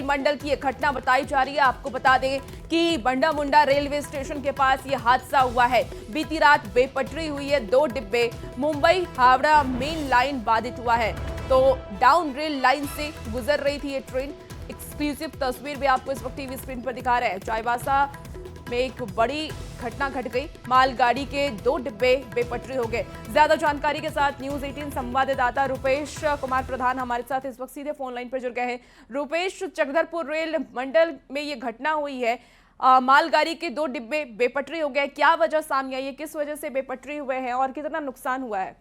मंडल की एक घटना बताई जा रही है। आपको बता दें कि बंडा मुंडा रेलवे स्टेशन के पास ये हादसा हुआ है। बीती रात बेपटरी हुई है, 2 डिब्बे, मुंबई हावड़ा मेन लाइन बाधित हुआ है। तो डाउन रेल लाइन से गुजर रही थी ये ट्रेन। एक्सक्लूसिव तस्वीर भी आपको इस वक्त टीवी स्क्रीन पर दिखा रहे हैं। चाईबासा में एक बड़ी घटना घट गई। मालगाड़ी के 2 डिब्बे बेपटरी हो गए। ज्यादा जानकारी के साथ न्यूज 18 संवाददाता रुपेश कुमार प्रधान हमारे साथ इस वक्त सीधे फोन लाइन पर जुड़ गए हैं। रुपेश, चक्रधरपुर रेल मंडल में ये घटना हुई है। मालगाड़ी के 2 डिब्बे बेपटरी हो गए। क्या वजह सामने आई है, किस वजह से बेपटरी हुए हैं और कितना नुकसान हुआ है?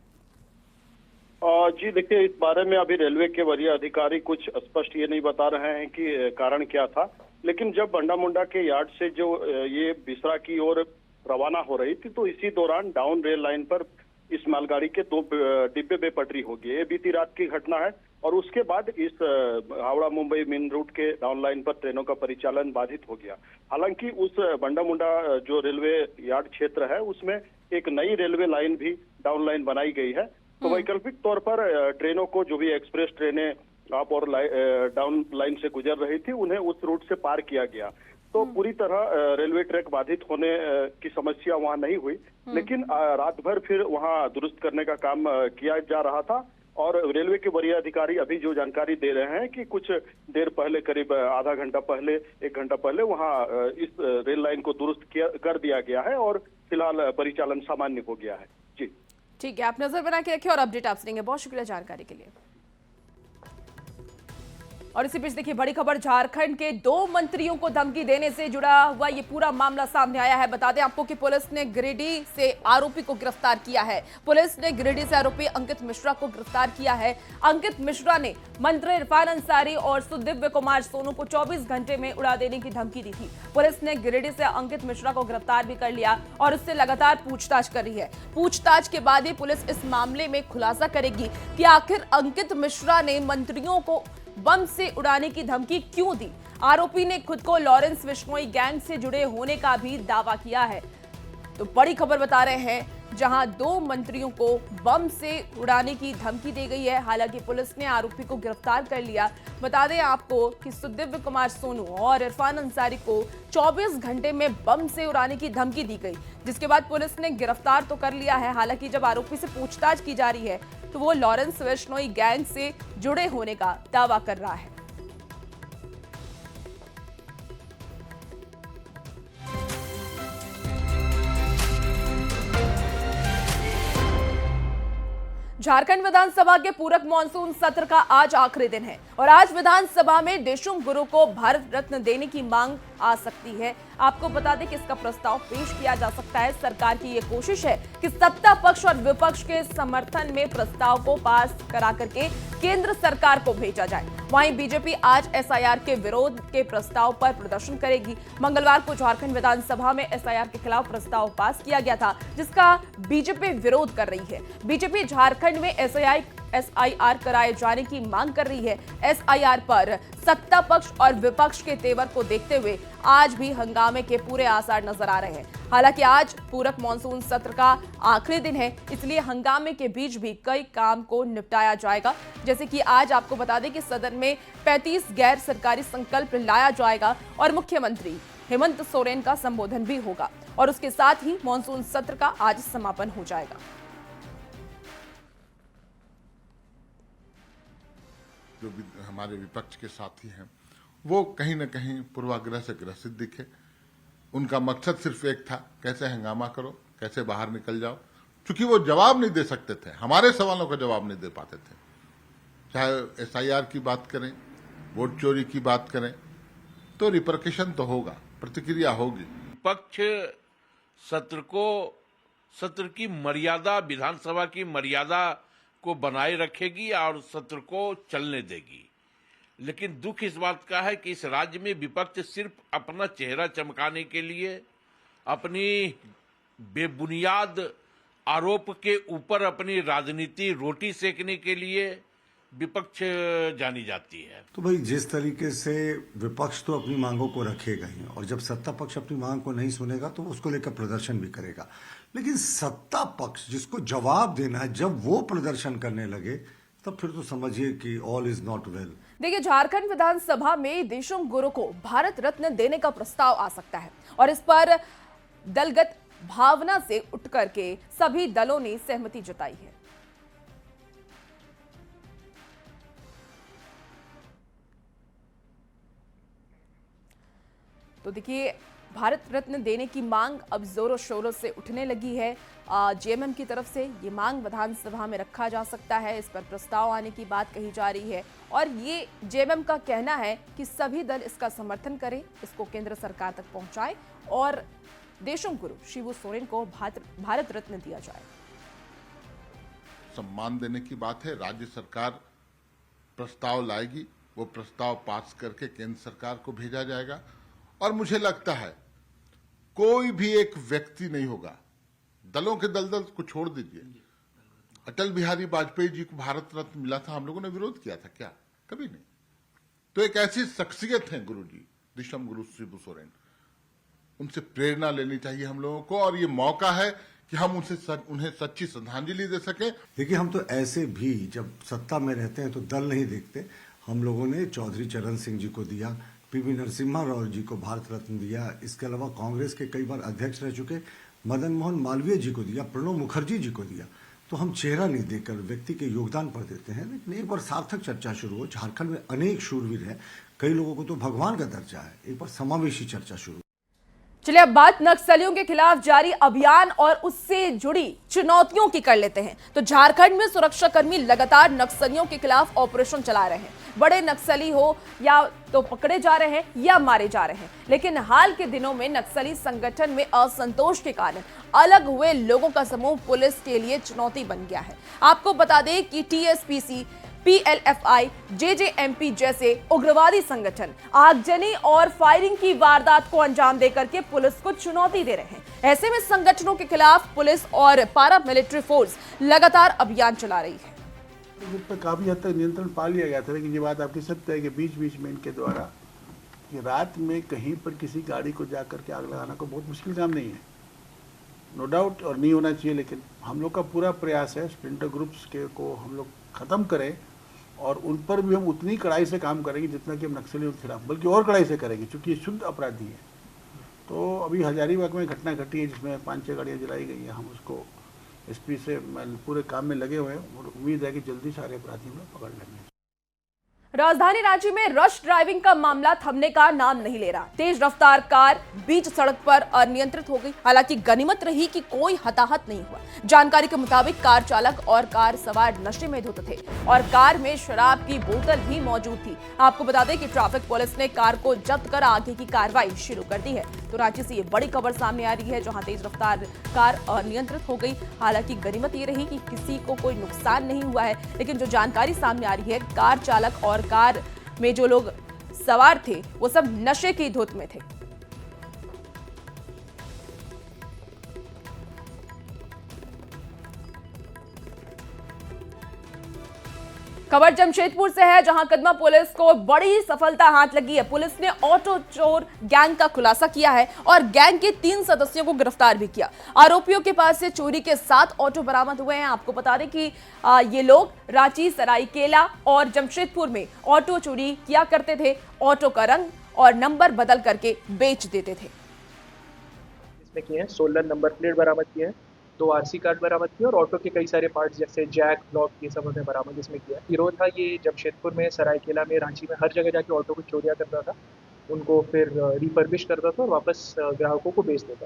जी देखिए, इस बारे में अभी रेलवे के वरीय अधिकारी कुछ स्पष्ट ये नहीं बता रहे हैं कि कारण क्या था। लेकिन जब बंडा मुंडा के यार्ड से जो ये बिसरा की ओर रवाना हो रही थी, तो इसी दौरान डाउन रेल लाइन पर इस मालगाड़ी के 2 डिब्बे बेपटरी हो गए। ये बीती रात की घटना है और उसके बाद इस हावड़ा मुंबई मेन रूट के डाउन लाइन पर ट्रेनों का परिचालन बाधित हो गया। हालांकि उस बंडा मुंडा जो रेलवे यार्ड क्षेत्र है, उसमें एक नई रेलवे लाइन भी डाउन लाइन बनाई गई है। तो वैकल्पिक तौर पर ट्रेनों को, जो भी एक्सप्रेस ट्रेनें अप और डाउन लाइन से गुजर रही थी, उन्हें उस रूट से पार किया गया। तो पूरी तरह रेलवे ट्रैक बाधित होने की समस्या वहां नहीं हुई। लेकिन रात भर फिर वहां दुरुस्त करने का काम किया जा रहा था। और रेलवे के वरीय अधिकारी अभी जो जानकारी दे रहे हैं कि कुछ देर पहले, करीब आधा घंटा पहले, 1 घंटा पहले वहां इस रेल लाइन को दुरुस्त कर दिया गया है और फिलहाल परिचालन सामान्य हो गया है। जी ठीक है, आप नजर बना के रखिए और अपडेट आपसे देंगे। बहुत शुक्रिया जानकारी के लिए। और इसी बीच देखिए बड़ी खबर, झारखंड के 2 मंत्रियों को धमकी देने से जुड़ा हुआ ये पूरा मामला सामने आया है। बता दें आपको कि पुलिस ने गिरिडीह से आरोपी को गिरफ्तार किया है। पुलिस ने गिरिडीह से आरोपी अंकित मिश्रा को गिरफ्तार किया है। अंकित मिश्रा ने मंत्री इरफान अंसारी और सुदिव्य कुमार सोनू को 24 घंटे में उड़ा देने की धमकी दी थी। पुलिस ने गिरिडीह से अंकित मिश्रा को गिरफ्तार भी कर लिया और उससे लगातार पूछताछ कर रही है। पूछताछ के बाद ही पुलिस इस मामले में खुलासा करेगी कि आखिर अंकित मिश्रा ने मंत्रियों को बम से उड़ाने की धमकी क्यों दी। आरोपी ने खुद को लॉरेंस बिश्नोई गैंग से जुड़े होने का भी दावा किया है। तो बड़ी खबर बता रहे हैं, जहां 2 मंत्रियों को बम से उड़ाने की धमकी दी गई है। हालांकि पुलिस ने आरोपी को गिरफ्तार कर लिया। बता दें आपको कि सुदिव्य कुमार सोनू और इरफान अंसारी को 24 घंटे में बम से उड़ाने की धमकी दी गई, जिसके बाद पुलिस ने गिरफ्तार तो कर लिया है। हालांकि जब आरोपी से पूछताछ की जा रही है तो वो लॉरेंस बिश्नोई गैंग से जुड़े होने का दावा कर रहा है। झारखंड विधानसभा के पूरक मॉनसून सत्र का आज आखिरी दिन है और आज विधानसभा में देशुम गुरु को भारत रत्न देने की मांग आ सकती है। आपको बता दें कि इसका प्रस्ताव पेश किया जा सकता है। सरकार की यह कोशिश है कि सत्ता पक्ष और विपक्ष के समर्थन में प्रस्ताव को पास करा करके केंद्र सरकार को भेजा जाए। वहीं बीजेपी आज एसआईआर के विरोध के प्रस्ताव पर प्रदर्शन करेगी। मंगलवार को झारखंड विधानसभा में एसआईआर के खिलाफ प्रस्ताव पास किया गया था, जिसका बीजेपी विरोध कर रही है। बीजेपी झारखंड में एसआईआर कराए जाने की मांग कर रही है। एसआईआर पर सत्ता पक्ष और विपक्ष के तेवर को देखते हुए आज भी हंगामे के पूरे आसार नजर आ रहे हैं। हालांकि आज पूरक मॉनसून सत्र का आखिरी दिन है, इसलिए हंगामे के बीच भी कई काम को निपटाया जाएगा। जैसे कि आज आपको बता दें कि सदन में 35 गैर सरकारी संकल्प लाया जाएगा और मुख्यमंत्री हेमंत सोरेन का संबोधन भी होगा और उसके साथ ही मॉनसून सत्र का आज समापन हो जाएगा। जो हमारे विपक्ष के साथी हैं, वो कहीं न कहीं पूर्वाग्रह से ग्रसित दिखे। उनका मकसद सिर्फ एक था, कैसे हंगामा करो, कैसे बाहर निकल जाओ। क्योंकि वो जवाब नहीं दे सकते थे, हमारे सवालों का जवाब नहीं दे पाते थे। चाहे एसआईआर की बात करें, वोट चोरी की बात करें, तो रिपरकशन तो होगा, प्रतिक्रिया होगी। विपक्ष सत्र की मर्यादा, विधानसभा की मर्यादा को बनाए रखेगी और सत्र को चलने देगी। लेकिन दुख इस बात का है कि इस राज्य में विपक्ष सिर्फ अपना चेहरा चमकाने के लिए, अपनी बेबुनियाद आरोप के ऊपर अपनी राजनीति रोटी सेकने के लिए विपक्ष जानी जाती है। तो भाई, जिस तरीके से विपक्ष तो अपनी मांगों को रखेगा ही और जब सत्ता पक्ष अपनी मांग को नहीं सुनेगा तो उसको लेकर प्रदर्शन भी करेगा। लेकिन सत्ता पक्ष जिसको जवाब देना है, जब वो प्रदर्शन करने लगे, तब फिर तो समझिए कि ऑल इज नॉट वेल। देखिए, झारखंड विधानसभा में देशम गुरु को भारत रत्न देने का प्रस्ताव आ सकता है और इस पर दलगत भावना से उठ करके सभी दलों ने सहमति जताई है। तो देखिए, भारत रत्न देने की मांग अब जोरों शोरों से उठने लगी है। जेएमएम की तरफ से ये मांग विधानसभा में रखा जा सकता है, इस पर प्रस्ताव आने की बात कही जा रही है और ये जेएमएम का कहना है कि सभी दल इसका समर्थन करें, इसको केंद्र सरकार तक पहुंचाए और देशम गुरु शिबू सोरेन को भारत रत्न दिया जाए। सम्मान देने की बात है। राज्य सरकार प्रस्ताव लाएगी, वो प्रस्ताव पास करके केंद्र सरकार को भेजा जाएगा और मुझे लगता है कोई भी एक व्यक्ति नहीं होगा, दलों के दलदल को छोड़ दीजिए। अटल बिहारी वाजपेयी जी को भारत रत्न मिला था, हम लोगों ने विरोध किया था क्या? कभी नहीं। तो एक ऐसी शख्सियत है गुरु जी, देशम गुरु शिबू सोरेन, उनसे प्रेरणा लेनी चाहिए हम लोगों को और ये मौका है कि हम उन्हें सच्ची श्रद्धांजलि दे सकें। देखिए, हम तो ऐसे भी जब सत्ता में रहते हैं तो दल नहीं देखते। हम लोगों ने चौधरी चरण सिंह जी को दिया, पीवी नरसिम्हा राव जी को भारत रत्न दिया, इसके अलावा कांग्रेस के कई बार अध्यक्ष रह चुके मदन मोहन मालवीय जी को दिया, प्रणब मुखर्जी जी को दिया। तो हम चेहरा नहीं देखकर व्यक्ति के योगदान पर देते हैं। लेकिन एक बार सार्थक चर्चा शुरू हो, झारखंड में अनेक शूरवीर हैं, कई लोगों को तो भगवान का दर्जा है, एक बार समावेशी चर्चा शुरू। चलिए, अब बात नक्सलियों के खिलाफ जारी अभियान और उससे जुड़ी चुनौतियों की कर लेते हैं। तो झारखंड में सुरक्षाकर्मी लगातार नक्सलियों के खिलाफ ऑपरेशन चला रहे हैं। बड़े नक्सली हो या तो पकड़े जा रहे हैं या मारे जा रहे हैं, लेकिन हाल के दिनों में नक्सली संगठन में असंतोष के कारण अलग हुए लोगों का समूह पुलिस के लिए चुनौती बन गया है। आपको बता दें कि टीएसपीसी, पीएलएफआई, जेजेएमपी जैसे उग्रवादी संगठन आगजनी और फायरिंग की वारदात को अंजाम देकर के पुलिस को चुनौती दे रहे हैं। ऐसे में संगठनों के खिलाफ पुलिस और पारा मिलिट्री फोर्स लगातार अभियान चला रही है। उन पर काफ़ी हद तक नियंत्रण पा लिया गया था, लेकिन ये बात आपकी सत्य है कि बीच बीच में इनके द्वारा कि रात में कहीं पर किसी गाड़ी को जा करके आग लगाना को बहुत मुश्किल काम नहीं है, नो डाउट, और नहीं होना चाहिए। लेकिन हम लोग का पूरा प्रयास है स्प्लिंटर ग्रुप्स के को हम लोग ख़त्म करें और उन पर भी हम उतनी कड़ाई से काम करेंगे जितना कि हम नक्सलियों के खिलाफ, बल्कि और कड़ाई से करेंगे, क्योंकि ये शुद्ध अपराधी है। तो अभी हजारीबाग में घटना घटी है जिसमें 5-6 गाड़ियाँ जलाई गई हैं। हम उसको एसपी से पूरे काम में लगे हुए हैं और उम्मीद है कि जल्दी सारे अपराधियों को पकड़ लेंगे। राजधानी रांची में रश ड्राइविंग का मामला थमने का नाम नहीं ले रहा। तेज रफ्तार कार बीच सड़क पर अनियंत्रित हो गई। हालांकि गनीमत रही कि कोई हताहत नहीं हुआ। जानकारी के मुताबिक कार चालक और कार सवार नशे में धुत थे और कार में शराब की बोतल भी मौजूद थी। आपको बता दें कि ट्रैफिक पुलिस ने कार को जब्त कर आगे की कार्रवाई शुरू कर दी है। तो रांची से ये बड़ी खबर सामने आ रही है, जहां तेज रफ्तार कार अनियंत्रित हो गई। हालांकि गनीमत ये रही कि किसी को कोई नुकसान नहीं हुआ है, लेकिन जो जानकारी सामने आ रही है, कार चालक और कार में जो लोग सवार थे वो सब नशे की धुत में थे। खबर जमशेदपुर से है, जहां कदमा पुलिस को बड़ी सफलता हाथ लगी है। पुलिस ने ऑटो चोर गैंग का खुलासा किया है और गैंग के 3 सदस्यों को गिरफ्तार भी किया। आरोपियों के पास से चोरी के 7 ऑटो बरामद हुए हैं। आपको बता दें कि ये लोग रांची, सरायकेला और जमशेदपुर में ऑटो चोरी किया करते थे। ऑटो का रंग और नंबर बदल करके बेच देते थे। इसमें किए हैं 16 नंबर प्लेट बरामद किए हैं, 2 आरसी कार्ड बरामद किए और ऑटो के कई सारे पार्ट्स जैसे जैक, ब्लॉक, ये सब हमने बरामद इसमें किया। गिरोह था ये जमशेदपुर में, सरायकेला में, रांची में, हर जगह जाके ऑटो को चोरियां करता था, उनको फिर रिफर्बिश करता था और वापस ग्राहकों को बेच देता।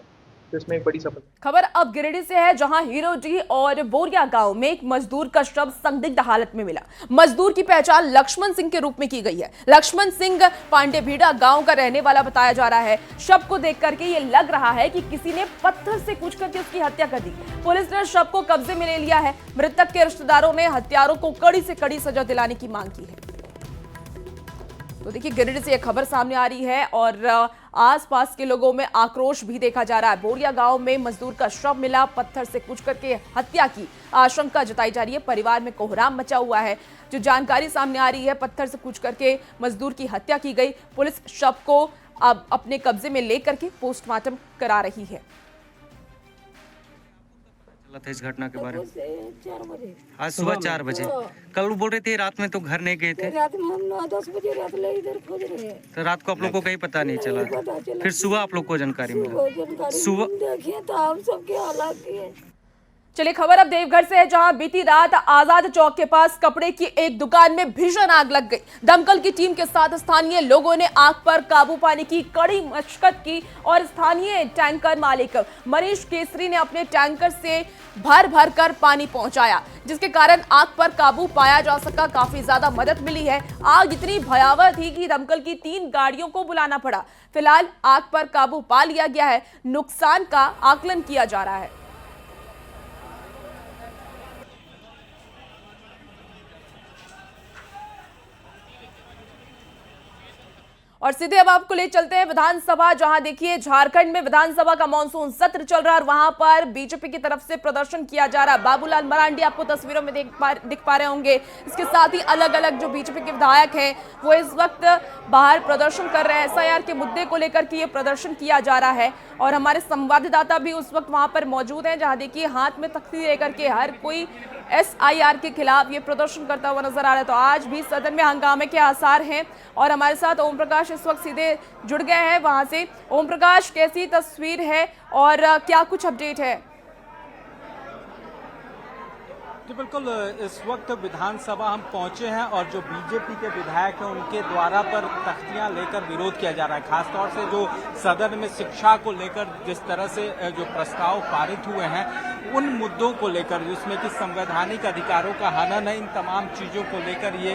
तो इसमें एक बड़ी सफलता। खबर अब गिरिडीह से है, जहां हीरोजी और बोरिया गांव में एक मजदूर का शव संदिग्ध हालत में मिला। मजदूर की पहचान लक्ष्मण सिंह के रूप में की गई है। लक्ष्मण सिंह पांडेभीड़ा गांव का रहने वाला बताया जा रहा है। शव को देख करके ये लग रहा है कि किसी ने पत्थर से कूच करके उसकी हत्या कर दी। पुलिस ने शव को कब्जे में ले लिया है। मृतक के रिश्तेदारों ने हत्यारों को कड़ी से कड़ी सजा दिलाने की मांग की है। तो देखिए, गिरिडीह से यह खबर सामने आ रही है और आसपास के लोगों में आक्रोश भी देखा जा रहा है। बोरिया गांव में मजदूर का शव मिला, पत्थर से कूच करके हत्या की आशंका जताई जा रही है। परिवार में कोहराम मचा हुआ है। जो जानकारी सामने आ रही है, पत्थर से कूच करके मजदूर की हत्या की गई। पुलिस शव को अब अपने कब्जे में लेकर के पोस्टमार्टम करा रही है। गलत है इस घटना के बारे में? 4 बजे आज सुबह 4 बजे। कल बोल रहे थे रात में तो घर नहीं गए थे। रात में हम 9-10 बजे रात ले इधर खोज रहे हैं। तो रात को आप लोग को कहीं पता नहीं चला? पता चला फिर सुबह आप लोग को जानकारी मिला? जानकारी सुबह देखिए तो हम सबके हालात ये। चलिए खबर अब देवघर से है, जहां बीती रात आजाद चौक के पास कपड़े की एक दुकान में भीषण आग लग गई। दमकल की टीम के साथ स्थानीय लोगों ने आग पर काबू पाने की कड़ी मशक्कत की और स्थानीय टैंकर मालिक मनीष केसरी ने अपने टैंकर से भर भर कर पानी पहुंचाया, जिसके कारण आग पर काबू पाया जा सका। काफी ज्यादा मदद मिली है। आग इतनी भयावह थी कि दमकल की 3 गाड़ियों को बुलाना पड़ा। फिलहाल आग पर काबू पा लिया गया है। नुकसान का आकलन किया जा रहा है। और सीधे अब आपको ले चलते हैं विधानसभा, जहां देखिए झारखंड में विधानसभा का मानसून सत्र चल रहा है और वहां पर बीजेपी की तरफ से प्रदर्शन किया जा रहा है। बाबूलाल मरांडी आपको तस्वीरों में दिख पा रहे होंगे। इसके साथ ही अलग अलग जो बीजेपी के विधायक हैं वो इस वक्त बाहर प्रदर्शन कर रहे हैं। एसआईआर के मुद्दे को लेकर के ये प्रदर्शन किया जा रहा है और हमारे संवाददाता भी उस वक्त वहां पर मौजूद हैं, जहां देखिए हाथ में तख्ती लेकर के हर कोई एसआईआर के खिलाफ ये प्रदर्शन करता हुआ नजर आ रहा है। तो आज भी सदन में हंगामे के आसार हैं और हमारे साथ ओम प्रकाश इस वक्त सीधे जुड़ गए हैं वहां से। ओम प्रकाश, कैसी तस्वीर है और क्या कुछ अपडेट है? जी बिल्कुल, इस वक्त विधानसभा हम पहुंचे हैं और जो बीजेपी के विधायक हैं उनके द्वारा पर तख्तियां लेकर विरोध किया जा रहा है। खासतौर से जो सदन में शिक्षा को लेकर जिस तरह से जो प्रस्ताव पारित हुए हैं उन मुद्दों को लेकर, जिसमें कि संवैधानिक अधिकारों का हनन है, इन तमाम चीजों को लेकर ये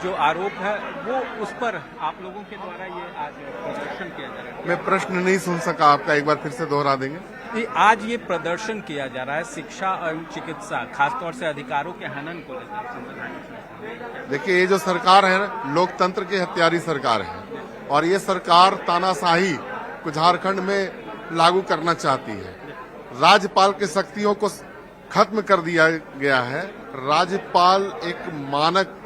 जो आरोप है वो उस पर आप लोगों के द्वारा ये आज प्रदर्शन किया जा रहा है। मैं प्रश्न नहीं सुन सका आपका, एक बार फिर से दोहरा देंगे? आज ये प्रदर्शन किया जा रहा है शिक्षा एवं चिकित्सा, खासतौर से अधिकारों के हनन को लेकर। देखिए, ये जो सरकार है ना, लोकतंत्र की हत्यारी सरकार है और ये सरकार तानाशाही को झारखंड में लागू करना चाहती है। राज्यपाल की शक्तियों को खत्म कर दिया गया है। राज्यपाल एक मानक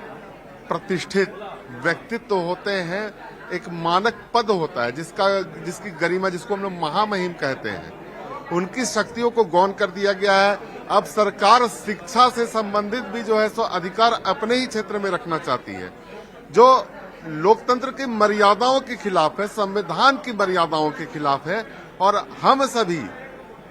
प्रतिष्ठित व्यक्तित्व होते हैं, एक मानक पद होता है जिसकी गरिमा, जिसको हम लोग महामहिम कहते हैं, उनकी शक्तियों को गौण कर दिया गया है। अब सरकार शिक्षा से संबंधित भी जो है सो अधिकार अपने ही क्षेत्र में रखना चाहती है, जो लोकतंत्र की मर्यादाओं के खिलाफ है, संविधान की मर्यादाओं के खिलाफ है और हम सभी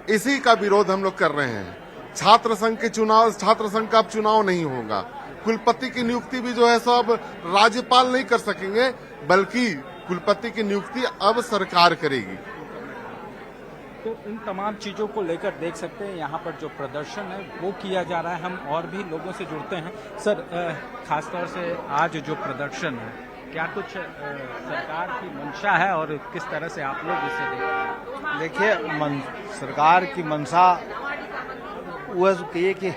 इसी का विरोध हम लोग कर रहे हैं। छात्र संघ का अब चुनाव नहीं होगा। कुलपति की नियुक्ति भी जो है सो अब राज्यपाल नहीं कर सकेंगे, बल्कि कुलपति की नियुक्ति अब सरकार करेगी। तो इन तमाम चीजों को लेकर देख सकते हैं यहाँ पर जो प्रदर्शन है वो किया जा रहा है। हम और भी लोगों से जुड़ते हैं। सर, खासतौर से आज जो प्रदर्शन है, क्या कुछ सरकार की मंशा है और किस तरह से आप लोग इसे देख रहे हैं? देखिए, सरकार की मंशा वो कहिए कि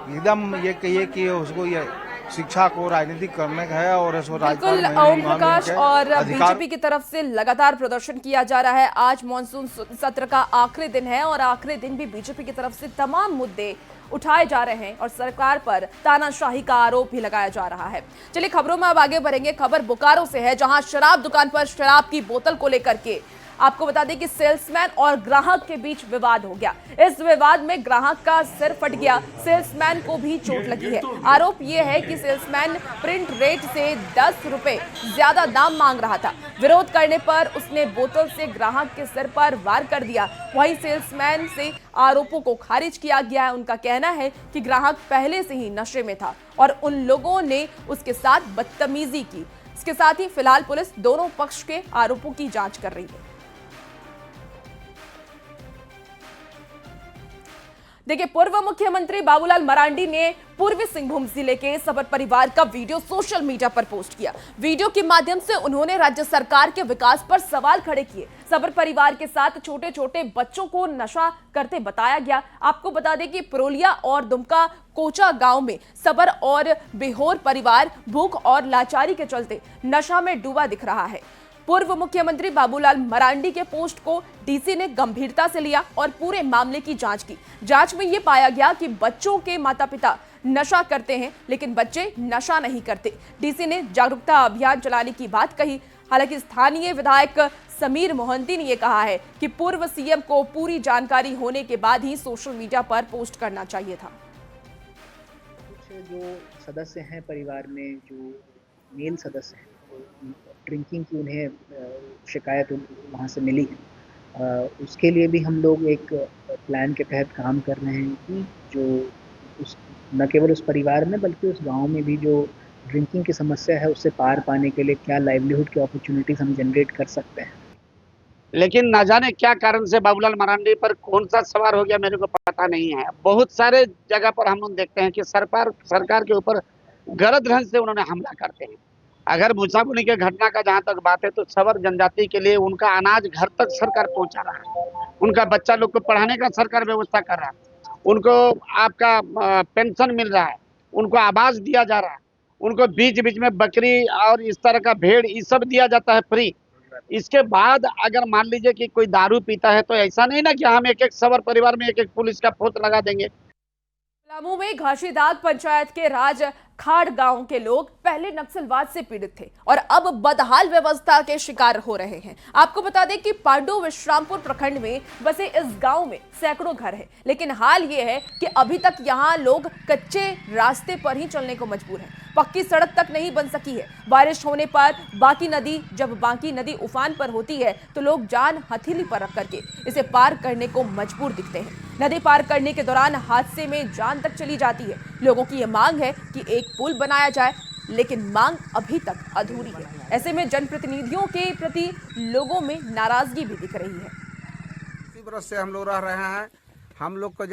एकदम ये कहिए कि उसको ये शिक्षा को राजनीतिक करने का है और इसको बिल्कुल ओम प्रकाश, और बीजेपी की तरफ से लगातार प्रदर्शन किया जा रहा है। आज मॉनसून सत्र का आखिरी दिन है और आखिरी दिन भी बीजेपी की तरफ से तमाम मुद्दे उठाए जा रहे हैं और सरकार पर तानाशाही का आरोप भी लगाया जा रहा है। चलिए खबरों में अब आगे बढ़ेंगे। खबर बोकारो से है, जहां शराब दुकान पर शराब की बोतल को लेकर के आपको बता दें कि सेल्समैन और ग्राहक के बीच विवाद हो गया। इस विवाद में ग्राहक का सिर फट गया, सेल्समैन को भी चोट लगी है। आरोप यह है कि सेल्समैन प्रिंट रेट से 10 रुपए ज्यादा दाम मांग रहा था। विरोध करने पर उसने बोतल से ग्राहक के सिर पर वार कर दिया। वहीं सेल्समैन से आरोपों को खारिज किया गया है। उनका कहना है कि ग्राहक पहले से ही नशे में था और उन लोगों ने उसके साथ बदतमीजी की। इसके साथ ही फिलहाल पुलिस दोनों पक्ष के आरोपों की जांच कर रही है। देखिए, पूर्व मुख्यमंत्री बाबूलाल मरांडी ने पूर्वी सिंहभूम जिले के सबर परिवार का वीडियो सोशल मीडिया पर पोस्ट किया। वीडियो के माध्यम से उन्होंने राज्य सरकार के विकास पर सवाल खड़े किए। सबर परिवार के साथ छोटे छोटे बच्चों को नशा करते बताया गया। आपको बता दें कि पुरोलिया और दुमका कोचा गांव में सबर और बेहोर परिवार भूख और लाचारी के चलते नशा में डूबा दिख रहा है। पूर्व मुख्यमंत्री बाबूलाल मरांडी के पोस्ट को डीसी ने गंभीरता से लिया और पूरे मामले की जांच की। जांच में यह पाया गया कि बच्चों के माता पिता नशा करते हैं लेकिन बच्चे नशा नहीं करते। डीसी ने जागरूकता अभियान चलाने की बात कही। हालांकि स्थानीय विधायक समीर मोहंती ने यह कहा है कि पूर्व सीएम को पूरी जानकारी होने के बाद ही सोशल मीडिया पर पोस्ट करना चाहिए था। कुछ जो सदस्य हैं परिवार में, जो मेल सदस्य हैं, ड्रिंकिंग की उन्हें शिकायत वहाँ से मिली है, उसके लिए भी हम लोग एक प्लान के तहत काम कर रहे हैं कि जो उस न केवल उस परिवार में बल्कि उस गांव में भी जो ड्रिंकिंग की समस्या है उससे पार पाने के लिए क्या लाइवलीहुड की अपॉर्चुनिटीज हम जनरेट कर सकते हैं। लेकिन ना जाने क्या कारण से बाबूलाल मरांडी पर कौन सा सवार हो गया, मेरे को पता नहीं है। बहुत सारे जगह पर हम लोग देखते हैं कि सरकार के ऊपर गलत ढंग से उन्होंने हमला करते हैं। अगर मुसाफिरी के घटना का जहाँ तक बात है तो सवर जनजाति के लिए उनका अनाज घर तक सरकार पहुंचा रहा है, उनका बच्चा लोग को पढ़ाने का सरकार व्यवस्था कर रहा है, उनको आपका पेंशन मिल रहा है, उनको आवास दिया जा रहा है, उनको बीच बीच में बकरी और इस तरह का भेड़ ये सब दिया जाता है फ्री। इसके बाद अगर मान लीजिए कि कोई दारू पीता है तो ऐसा नहीं ना कि हम एक सवर परिवार में एक पुलिस का फोर्स लगा देंगे। पलामू में घासीदाग पंचायत के राज खाड़ गांव के लोग पहले नक्सलवाद से पीड़ित थे और अब बदहाल व्यवस्था के शिकार हो रहे हैं। आपको बता दें कि पांडु विश्रामपुर प्रखंड में बसे इस गांव में सैकड़ों घर हैं, लेकिन हाल ये है कि अभी तक यहां लोग कच्चे रास्ते पर ही चलने को मजबूर हैं। पक्की सड़क तक नहीं बन सकी है। बारिश होने पर जब बांकी नदी उफान पर होती है तो लोग जान हथेली पर रख करके इसे पार करने को मजबूर दिखते हैं। नदी पार करने के दौरान हादसे में जान तक चली जाती है। लोगों की यह मांग है कि एक पुल बनाया जाए, लेकिन मांग अभी तक अधूरी है। ऐसे में जनप्रतिनिधियों के प्रति लोगों में नाराजगी भी दिख रही है। इसी बरस से हम लोग रह रहे हैं, हम लोग को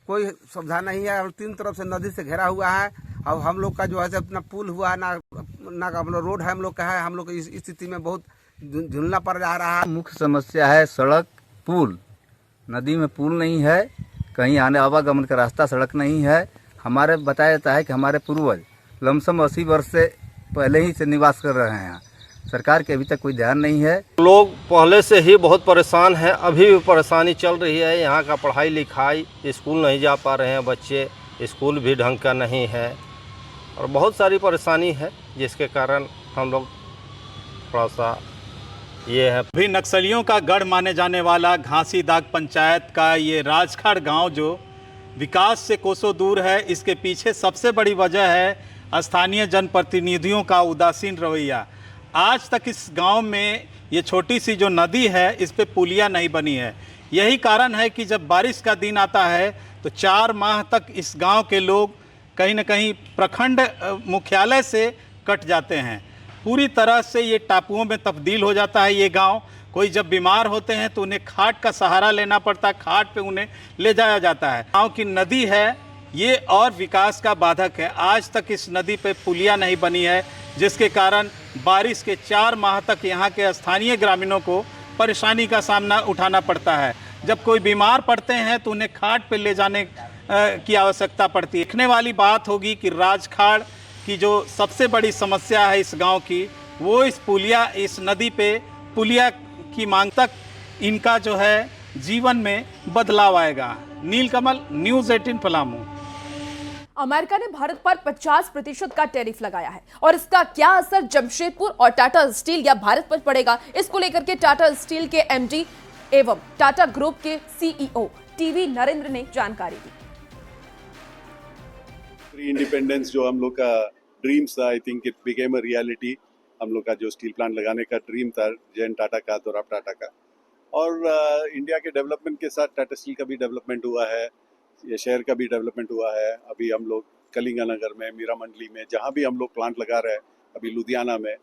कोई सुविधा नहीं है और तीन तरफ से नदी से घिरा हुआ है। अब हम लोग का जो है अपना पुल हुआ ना हम लोग रोड है हम लोग का है, हम लोग इस स्थिति में बहुत झूलना पड़ जा रहा है। मुख्य समस्या है सड़क, पुल। नदी में पुल नहीं है, कहीं आने आवागमन का रास्ता सड़क नहीं है। हमारे बताया जाता है कि हमारे पूर्वज लमसम 80 वर्ष से पहले ही से निवास कर रहे हैं। सरकार के अभी तक कोई ध्यान नहीं है। लोग पहले से ही बहुत परेशान हैं, अभी भी परेशानी चल रही है। यहाँ का पढ़ाई लिखाई, स्कूल नहीं जा पा रहे हैं बच्चे, स्कूल भी ढंग का नहीं है और बहुत सारी परेशानी है, जिसके कारण हम लोग थोड़ा सा ये है। भी नक्सलियों का गढ़ माने जाने वाला घासीदाग पंचायत का ये राजखाड़ गांव जो विकास से कोसों दूर है, इसके पीछे सबसे बड़ी वजह है स्थानीय जनप्रतिनिधियों का उदासीन रवैया। आज तक इस गांव में ये छोटी सी जो नदी है इस पे पुलिया नहीं बनी है। यही कारण है कि जब बारिश का दिन आता है तो 4 माह तक इस गांव के लोग कहीं न कहीं प्रखंड मुख्यालय से कट जाते हैं। पूरी तरह से ये टापुओं में तब्दील हो जाता है ये गांव। कोई जब बीमार होते हैं तो उन्हें खाट का सहारा लेना पड़ता है, खाट पे उन्हें ले जाया जाता है। गांव की नदी है ये और विकास का बाधक है। आज तक इस नदी पे पुलिया नहीं बनी है, जिसके कारण बारिश के 4 माह तक यहाँ के स्थानीय ग्रामीणों को परेशानी का सामना उठाना पड़ता है। जब कोई बीमार पड़ते हैं तो उन्हें खाट पे ले जाने की आवश्यकता पड़ती है। देखने वाली बात होगी कि राजखाड़ की जो सबसे बड़ी समस्या है इस गांव की, वो इस नदी पे पुलिया की मांग तक इनका जो है जीवन में बदलाव आएगा। नीलकमल, न्यूज़ 18 पलामू। अमेरिका ने भारत पर 50% का टैरिफ लगाया है और इसका क्या असर जमशेदपुर और टाटा स्टील या भारत पर पड़ेगा, इसको लेकर के टाटा स्टील के एमडी एवं टाटा ग्रुप के सीईओ टीवी नरेंद्र ने जानकारी दी। प्री इंडिपेंडेंस जो हम लोग का ड्रीम्स था, I think it became a reality. हम लोग का जो स्टील प्लांट लगाने का ड्रीम था जैन टाटा का, दौराब टाटा का, और इंडिया के डेवलपमेंट के साथ टाटा स्टील का भी डेवलपमेंट हुआ है, ये शहर का भी डेवलपमेंट हुआ है। अभी हम लोग कलिंगानगर में, मीरा मंडली में, जहाँ भी हम लोग प्लांट लगा रहे हैं, अभी लुधियाना में,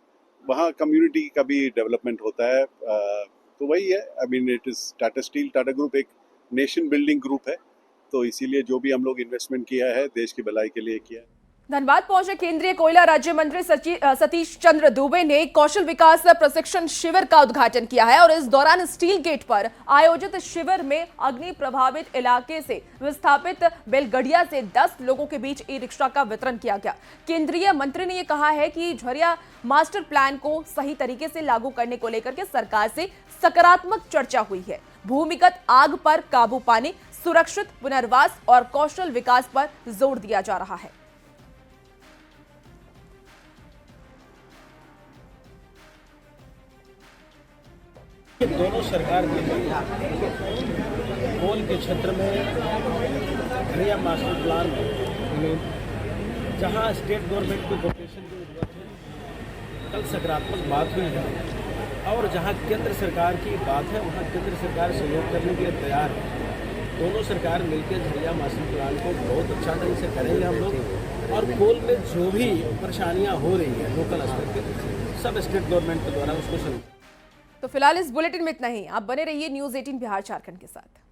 वहाँ कम्युनिटी का भी डेवलपमेंट होता है। तो वही है, I mean it is Tata steel, Tata group एक नेशन बिल्डिंग ग्रुप है, तो इसीलिए जो भी हम लोग इन्वेस्टमेंट किया है देश की भलाई के लिए किया है। धनबाद पहुंचे केंद्रीय कोयला राज्य मंत्री सतीश चंद्र दुबे ने कौशल विकास प्रशिक्षण शिविर का उद्घाटन किया है और इस दौरान स्टील गेट पर आयोजित शिविर में अग्नि प्रभावित इलाके से विस्थापित बेलगड़िया से 10 लोगों के बीच ई रिक्शा का वितरण किया गया। केंद्रीय मंत्री ने यह कहा है कि झरिया मास्टर प्लान को सही तरीके से लागू करने को लेकर के सरकार से सकारात्मक चर्चा हुई है। भूमिगत आग पर काबू पाने, सुरक्षित पुनर्वास और कौशल विकास पर जोर दिया जा रहा है। दोनों सरकार के कोल के क्षेत्र में झरिया मास्टर प्लान जहां स्टेट गवर्नमेंट को कोऑपरेशन की जरूरत है, कल सकारात्मक बात हुई है। और जहां केंद्र सरकार की बात है वहां केंद्र सरकार सहयोग करने के लिए तैयार है। दोनों सरकार मिलकर झरिया मास्टर प्लान को बहुत अच्छा ढंग से करेंगे हम लोग। और कोल में जो भी परेशानियां हो रही है लोकल स्तर पे, सब स्टेट गवर्नमेंट के द्वारा उसको तो फिलहाल इस बुलेटिन में इतना ही। आप बने रहिए न्यूज़ 18 बिहार झारखंड के साथ।